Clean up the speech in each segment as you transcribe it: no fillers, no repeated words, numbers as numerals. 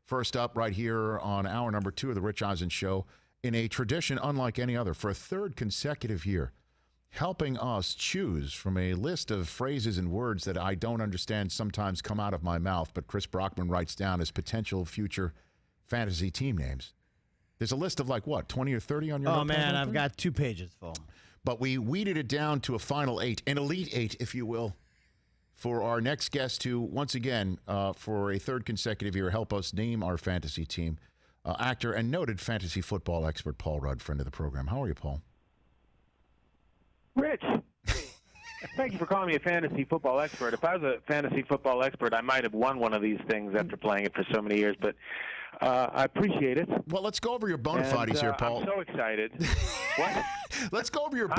First up, right here on hour number 2 of the Rich Eisen Show, in a tradition unlike any other, for a third consecutive year, helping us choose from a list of phrases and words that I don't understand sometimes come out of my mouth, but Chris Brockman writes down as potential future fantasy team names. There's a list of 20 or 30 on your notepad? Oh, man, I've got 2 pages full. But we weeded it down to a final 8, an elite 8, if you will, for our next guest to, once again, for a third consecutive year, help us name our fantasy team. Actor and noted fantasy football expert Paul Rudd, friend of the program. How are you, Paul? Rich, thank you for calling me a fantasy football expert. If I was a fantasy football expert, I might have won one of these things after playing it for so many years, but I appreciate it. Well, let's go over your bona fides here, Paul. I'm so excited. What? Let's go over your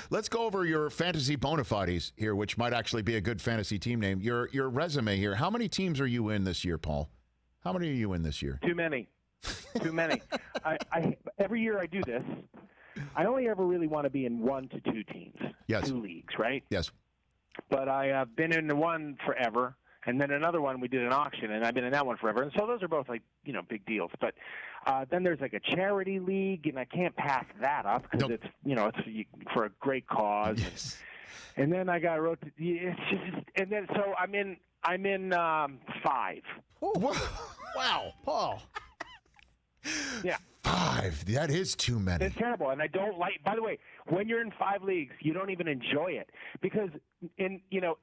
let's go over your fantasy bona fides here, which might actually be a good fantasy team name. Your resume here. How many teams are you in this year, Paul? How many are you in this year? Too many. Too many. I every year I do this. I only ever really want to be in 1 to 2 teams. Yes. 2 leagues, right? Yes. But I have been in one forever, and then another one we did an auction, and I've been in that one forever. And so those are both big deals. But then there's a charity league, and I can't pass that up because it's for a great cause. Yes. And then I got and then so I'm in 5. Wow, Paul. Yeah. 5. That is too many. It's terrible, and I don't like. By the way, when you're in 5 leagues, you don't even enjoy it because,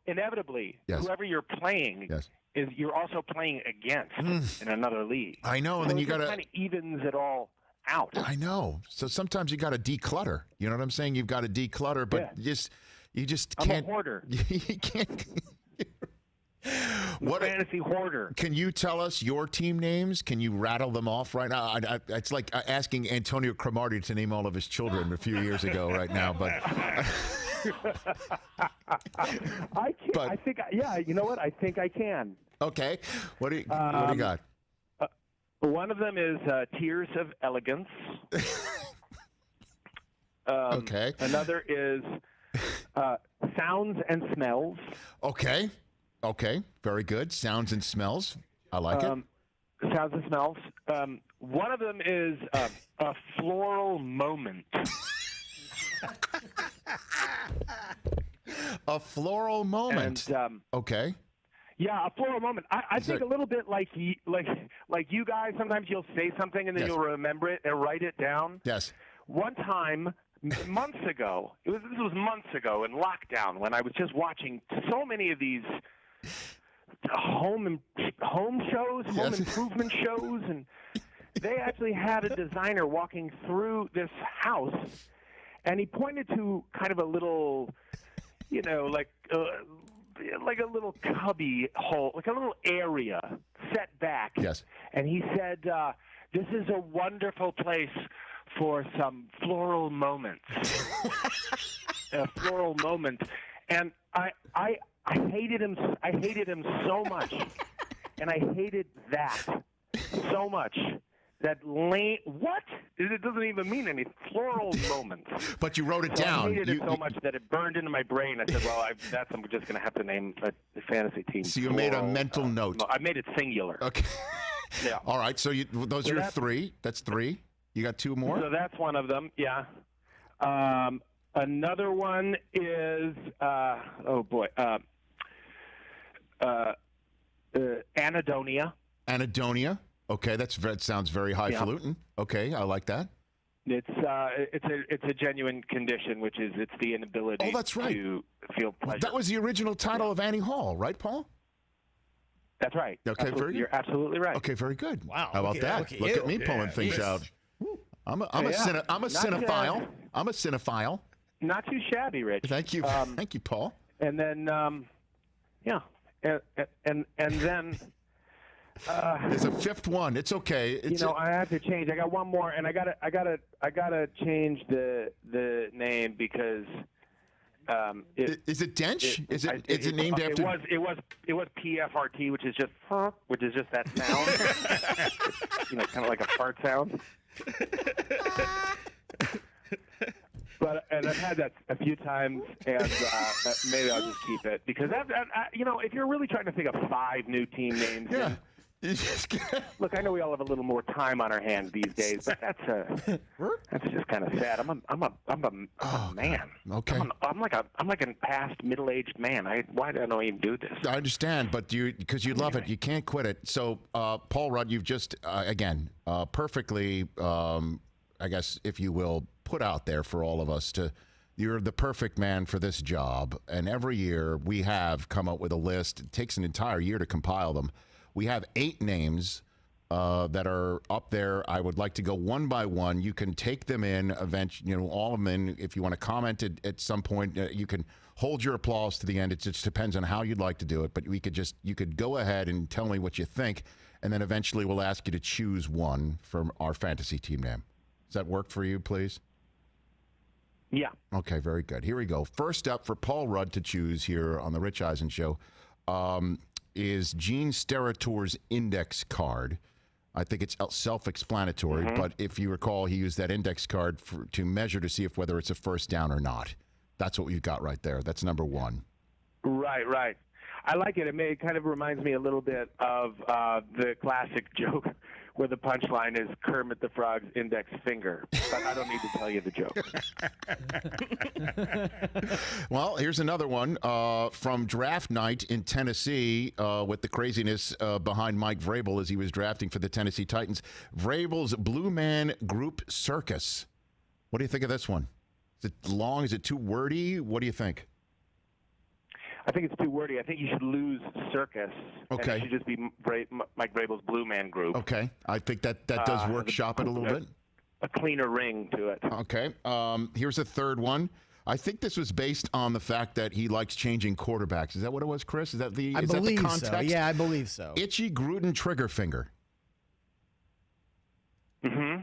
inevitably, yes. whoever you're playing yes. is you're also playing against in another league. I know, and so then you it got to kind of evens it all out. I know. So sometimes you got to declutter. You know what I'm saying? You've got to declutter, but you just I'm can't. a hoarder. You can't. What fantasy hoarder? Can you tell us your team names? Can you rattle them off right now? It's like asking Antonio Cromartie to name all of his children a few years ago right now, but I can't. I think. You know what? I think I can. Okay. What do you got? One of them is Tears of Elegance. Okay. Another is Sounds and Smells. Okay, very good. Sounds and smells. I like it. Sounds and smells. One of them is a floral moment. A floral moment. And, okay. Yeah, a floral moment. I think a little bit like you guys. Sometimes you'll say something and then you'll remember it and write it down. Yes. One time, months ago, this was months ago in lockdown when I was just watching so many of these home shows, home improvement shows, and they actually had a designer walking through this house, and he pointed to kind of a little, like a little cubby hole, like a little area set back. Yes. And he said, "This is a wonderful place for some floral moments." A floral moment, and I hated him. I hated him so much, and I hated that so much. That what? It doesn't even mean any floral moments. But you wrote it down. I hated it so much that it burned into my brain. I said, "Well, I'm just going to have to name a fantasy team." So you made a mental note. I made it singular. Okay. Yeah. All right. So those are your 3. That's 3. You got 2 more. So that's one of them. Yeah. Another one is Anadonia. Anadonia. Okay, that sounds very highfalutin. Yeah. Okay, I like that. It's a genuine condition, which is it's the inability that's right. to feel pleasure. That was the original title of Annie Hall, right, Paul? That's right. Okay, very good. You're absolutely right. Okay, very good. Wow. How about that? Look at me pulling things out. I'm a cinephile. I'm a cinephile. Not too shabby, Rich. Thank you. Thank you, Paul. And then, and then. There's a 5th one. It's okay. I have to change. I got one more, and I gotta change the name because. Is it Dench? Is it named after? It was PFRT, which is just that sound. Kind of like a fart sound. And I've had that a few times, and maybe I'll just keep it because if you're really trying to think of 5 new team names, Look, I know we all have a little more time on our hands these days, but that's just kind of sad. I'm a man. Okay. I'm like a past middle-aged man. Why don't I even do this? I understand, but because you love it, you can't quit it. So, Paul Rudd, you've just again perfectly, I guess, if you will, put out there for all of us to. You're the perfect man for this job, and every year we have come up with a list. It takes an entire year to compile them. We have 8 names that are up there. I would like to go one by one. You can take them in, eventually, all of them in. If you want to comment at some point, you can hold your applause to the end. It just depends on how you'd like to do it. But you could go ahead and tell me what you think, and then eventually we'll ask you to choose one from our fantasy team name. Does that work for you, please? Yeah. Okay, very good. Here we go. First up for Paul Rudd to choose here on the Rich Eisen Show. Is Gene Sterator's index card. I think it's self-explanatory, but if you recall, he used that index card to measure to see whether it's a first down or not. That's what we've got right there. That's number 1. Right. I like it. It kind of reminds me a little bit of the classic joke where the punchline is Kermit the Frog's index finger. But I don't need to tell you the joke. Well, here's another one from draft night in Tennessee with the craziness behind Mike Vrabel as he was drafting for the Tennessee Titans. Vrabel's Blue Man Group Circus. What do you think of this one? Is it long? Is it too wordy? What do you think? I think it's too wordy. I think you should lose circus. Okay. And it should just be Mike Vrabel's Blue Man Group. Okay. I think that does workshop it a little bit. A cleaner ring to it. Okay. Here's a third one. I think this was based on the fact that he likes changing quarterbacks. Is that what it was, Chris? Is that the context? So. Yeah, I believe so. Itchy Gruden trigger finger. Mm-hmm.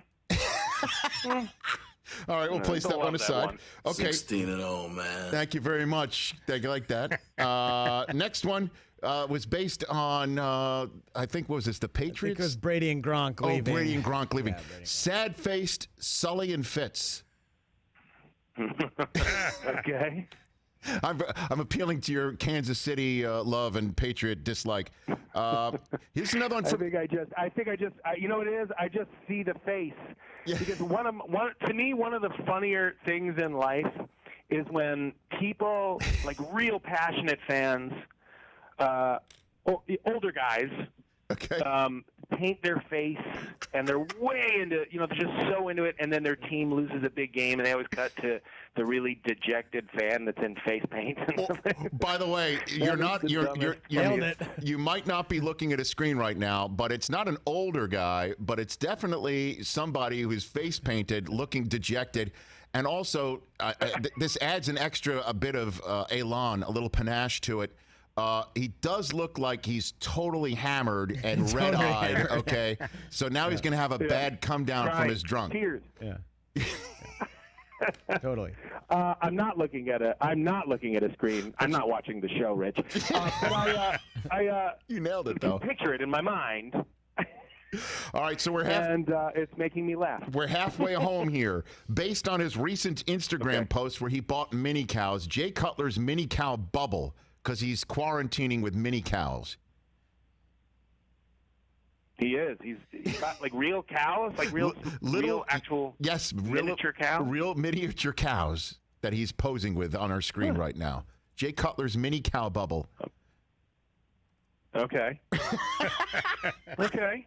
All right, we'll place that one aside. Okay. 16-0, man. Thank you very much. Thank you like that. Next one was based on, I think, what was this, the Patriots? Because Brady and Gronk leaving. Oh, Brady and Gronk leaving. Yeah, Sad-faced Sully and Fitz. Okay. I'm appealing to your Kansas City love and Patriot dislike. Here's another one. I think I just, you know what it is? I just see the face. Yeah. Because to me, one of the funnier things in life is when people, like real passionate fans, older guys, paint their face, and they're way into, they're just so into it, and then their team loses a big game, and they always cut to the really dejected fan that's in face paint. By the way, you might not be looking at a screen right now, but it's not an older guy, but it's definitely somebody who's face painted, looking dejected. And also, this adds a bit of elan, a little panache to it. He does look like he's totally hammered and red-eyed, okay? So now he's going to have a bad come down from his drunk. Tears. Yeah. Totally. I'm not looking at a screen. I'm not watching the show, Rich. But you nailed it, though. I can picture it in my mind. All right, so it's making me laugh. We're halfway home here. Based on his recent Instagram post where he bought mini cows, Jay Cutler's mini cow bubble, because he's quarantining with mini cows. He is. He's got like real cows, like real actual miniature cows. Real miniature cows that he's posing with on our screen right now. Jay Cutler's mini cow bubble. Okay. Okay.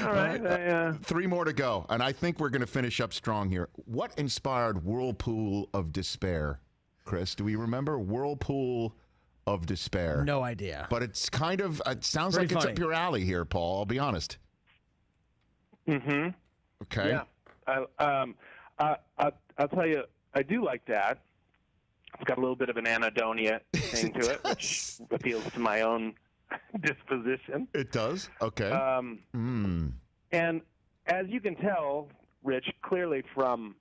All right. 3 more to go, and I think we're going to finish up strong here. What inspired Whirlpool of Despair, Chris? Do we remember Whirlpool of Despair? No idea. But it sounds like it's up your alley here, Paul. I'll be honest. Mm-hmm. Okay. Yeah. I'll tell you, I do like that. It's got a little bit of an anhedonia thing to it, which appeals to my own disposition. It does? Okay. And as you can tell, Rich, clearly from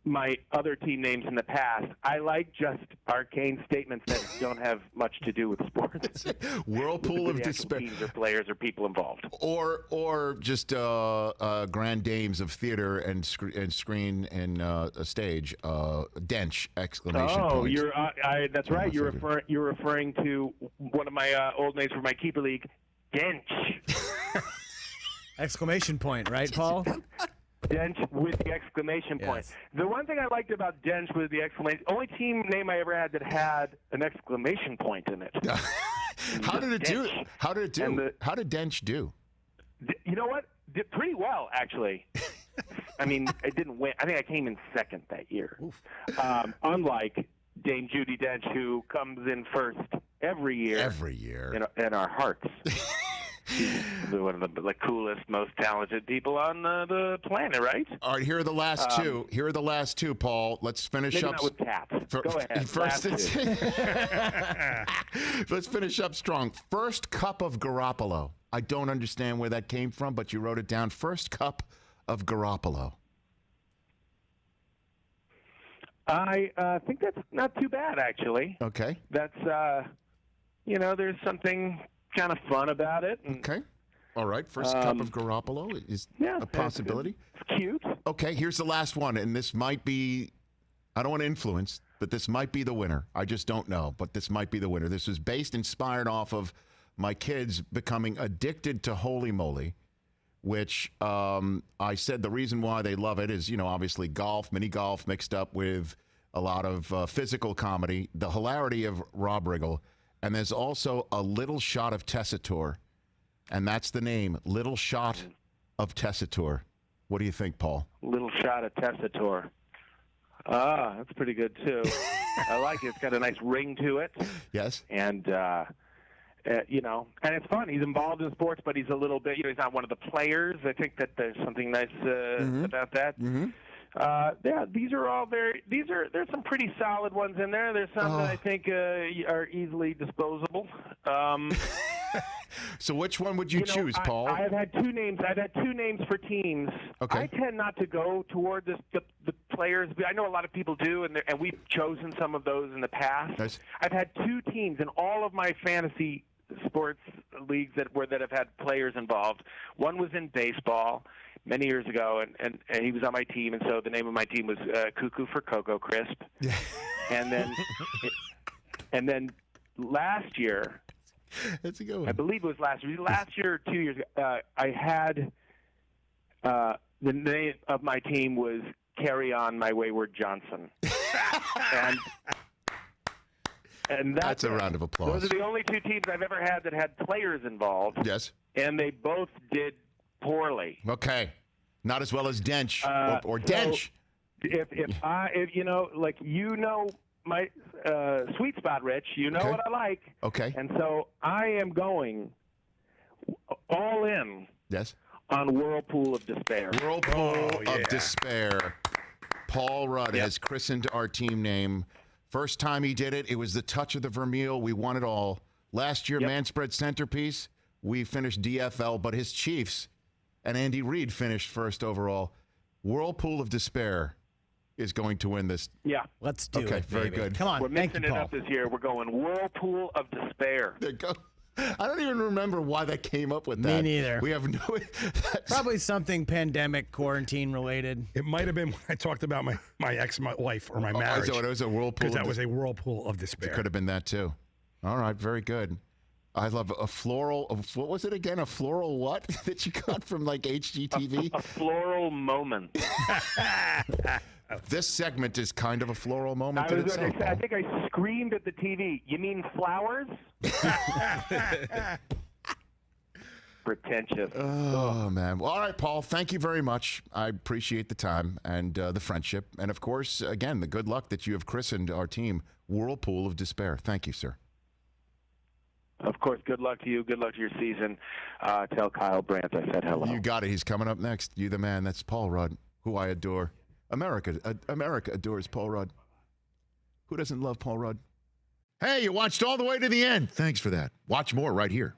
my other team names in the past. I like just arcane statements that don't have much to do with sports. Whirlpool of despair. Teams or players or people involved. Or just grand dames of theater and screen and a stage. Dench! Exclamation point. Oh, that's right. You're referring to one of my old names for my keeper league, Dench! Exclamation point, right, Paul? Dench with the exclamation point. Yes. The one thing I liked about Dench was the exclamation. Only team name I ever had that had an exclamation point in it. How did it do? How did it do? How did Dench do? You know what? Did pretty well, actually. I mean, I didn't win. I think I came in second that year. Unlike Dame Judi Dench, who comes in first every year. Every year. In our hearts. She's one of the coolest, most talented people on the planet, right? All right, here are the last two. Here are the last two, Paul. Let's finish maybe up. Not with cats. Go ahead. First, let's finish up strong. First cup of Garoppolo. I don't understand where that came from, but you wrote it down. First cup of Garoppolo. I think that's not too bad, actually. Okay. That's, there's something kind of fun about it. Okay. All right. First cup of Garoppolo is a possibility. It's cute. Okay. Here's the last one. And this might be, I don't want to influence, but this might be the winner. I just don't know. But this might be the winner. This was inspired off of my kids becoming addicted to Holy Moly, which I said the reason why they love it is, obviously golf, mini golf mixed up with a lot of physical comedy, the hilarity of Rob Riggle. And there's also a little shot of Tessitore, and that's the name, Little Shot of Tessitore. What do you think, Paul? Little Shot of Tessitore. That's pretty good, too. I like it. It's got a nice ring to it. Yes. And, and it's fun. He's involved in sports, but he's a little bit, he's not one of the players. I think that there's something nice about that. Mm-hmm. These are all there's some pretty solid ones in there. There's some that I think are easily disposable. So which one would you choose, Paul? I've had two names. I've had two names for teams. Okay. I tend not to go toward the players. I know a lot of people do, and we've chosen some of those in the past. Nice. I've had two teams in all of my fantasy sports leagues that have had players involved. One was in baseball many years ago, and he was on my team, and so the name of my team was Cuckoo for Cocoa Crisp. and then last year, that's a good one. I believe it was last year. Last year or 2 years ago, I had the name of my team was Carry On My Wayward Johnson. and that's a round of applause. Those are the only two teams I've ever had that had players involved. Yes. And they both did poorly. Okay. Not as well as Dench or Dench. If my sweet spot, Rich, what I like. Okay. And so I am going all in. Yes. On Whirlpool of Despair. Whirlpool of Despair. Paul Rudd has christened our team name. First time he did it, it was the touch of the Vermeil. We won it all. Last year, Man Spread Centerpiece, we finished DFL, but his Chiefs and Andy Reid finished first overall. Whirlpool of Despair is going to win this. Yeah. Let's do it, Okay, very good. Come on, we're mixing it up this year. We're going Whirlpool of Despair. There you go. I don't even remember why that came up with that. Me neither. We have no... Probably something pandemic, quarantine related. It might have been when I talked about my ex-wife or my marriage. So it was a whirlpool. Because that was a whirlpool of despair. It could have been that too. All right, very good. I love a floral. What was it again? A floral what that you got from like HGTV? A floral moment. This segment is kind of a floral moment in itself. I think I screamed at the TV. You mean flowers? Pretentious. Oh, man. Well, all right, Paul, thank you very much. I appreciate the time and the friendship. And, of course, again, the good luck that you have christened our team Whirlpool of Despair. Thank you, sir. Of course, good luck to you. Good luck to your season. Tell Kyle Brandt I said hello. You got it. He's coming up next. You the man. That's Paul Rudd, who I adore. America adores Paul Rudd. Who doesn't love Paul Rudd? Hey, you watched all the way to the end. Thanks for that. Watch more right here.